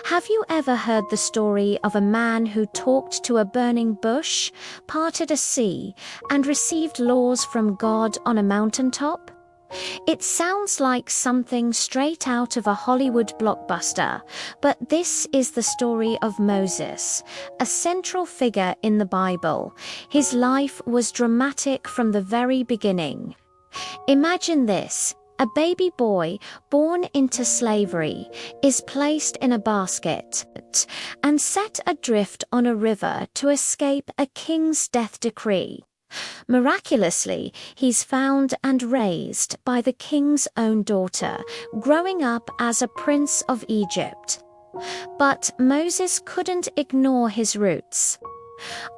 Have you ever heard the story of a man who talked to a burning bush, parted a sea, and received laws from God on a mountaintop? It sounds like something straight out of a Hollywood blockbuster, but this is the story of Moses, a central figure in the Bible. His life was dramatic from the very beginning. Imagine this. A baby boy born into slavery is placed in a basket and set adrift on a river to escape a king's death decree. Miraculously, he's found and raised by the king's own daughter, growing up as a prince of Egypt. But Moses couldn't ignore his roots.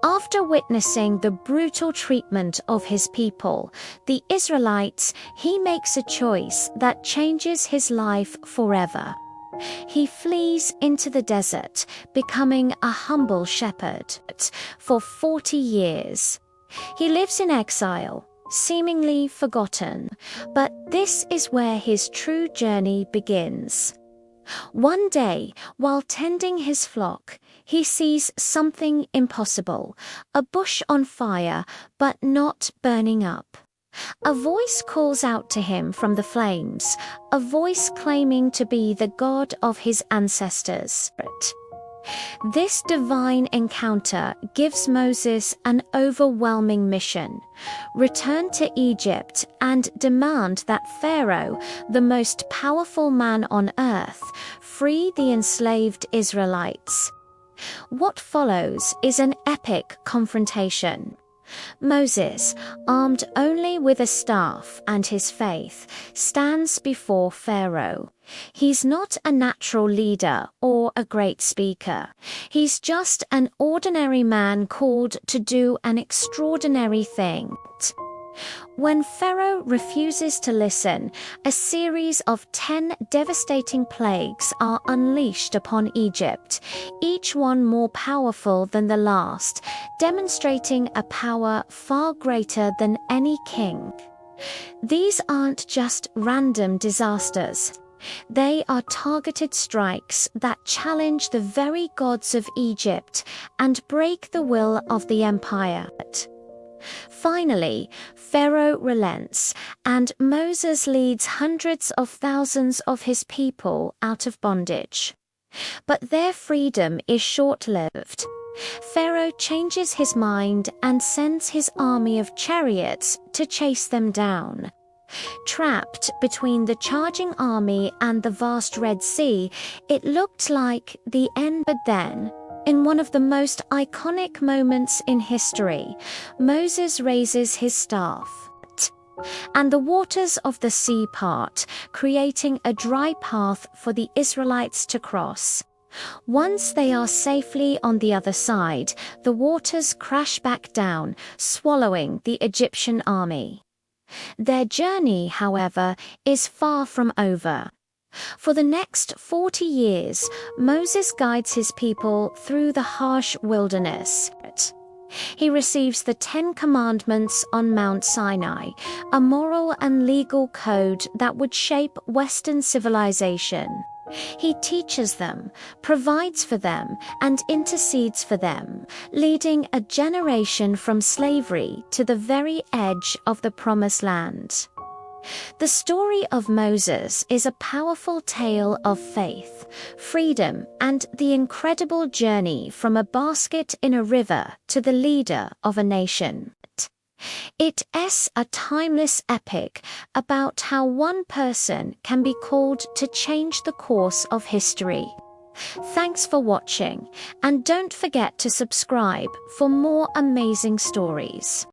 After witnessing the brutal treatment of his people, the Israelites, he makes a choice that changes his life forever. He flees into the desert, becoming a humble shepherd for 40 years. He lives in exile, seemingly forgotten, but this is where his true journey begins. One day, while tending his flock, he sees something impossible, a bush on fire, but not burning up. A voice calls out to him from the flames, a voice claiming to be the God of his ancestors. This divine encounter gives Moses an overwhelming mission: return to Egypt and demand that Pharaoh, the most powerful man on earth, free the enslaved Israelites. What follows is an epic confrontation. Moses, armed only with a staff and his faith, stands before Pharaoh. He's not a natural leader or a great speaker. He's just an ordinary man called to do an extraordinary thing. When Pharaoh refuses to listen, a series of 10 devastating plagues are unleashed upon Egypt, each one more powerful than the last, demonstrating a power far greater than any king. These aren't just random disasters. They are targeted strikes that challenge the very gods of Egypt and break the will of the empire. Finally, Pharaoh relents, and Moses leads hundreds of thousands of his people out of bondage. But their freedom is short-lived. Pharaoh changes his mind and sends his army of chariots to chase them down. Trapped between the charging army and the vast Red Sea, it looked like the end. But then, in one of the most iconic moments in history, Moses raises his staff, and the waters of the sea part, creating a dry path for the Israelites to cross. Once they are safely on the other side, the waters crash back down, swallowing the Egyptian army. Their journey, however, is far from over. For the next 40 years, Moses guides his people through the harsh wilderness. He receives the 10 Commandments on Mount Sinai, a moral and legal code that would shape Western civilization. He teaches them, provides for them, and intercedes for them, leading a generation from slavery to the very edge of the Promised Land. The story of Moses is a powerful tale of faith, freedom, and the incredible journey from a basket in a river to the leader of a nation. It's a timeless epic about how one person can be called to change the course of history. Thanks for watching, and don't forget to subscribe for more amazing stories.